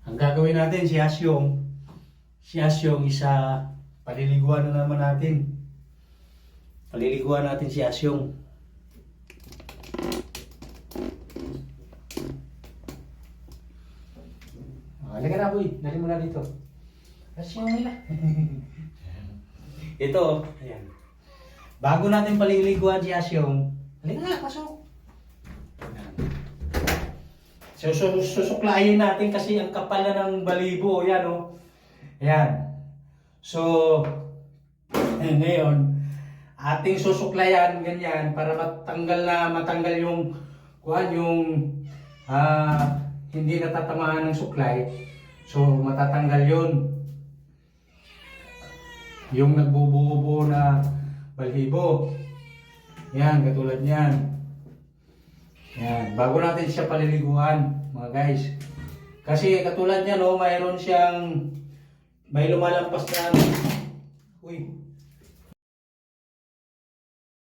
Ang gagawin natin si Asyong. Si Asyong isa, paliliguan na naman natin. Paliliguan natin si Asyong. Halika na, boy. Dali mo na dito. Asyong nila. Ito, ayan. Bago natin paliliguan si Asyong, halika na, pasok. So, susuklayin natin kasi ang kapal na ng balibo. Yan, oh. Ayan. So, ngayon, ating susuklayan ganyan para matanggal yung hindi natatamaan ng suklay. So, matatanggal yun. Yung nagbubuo na balibo. Yan, katulad niyan. Yan, bago natin siya paliliguan, mga guys. Kasi katulad niya, no, mayroon siyang may lumalampas na uy.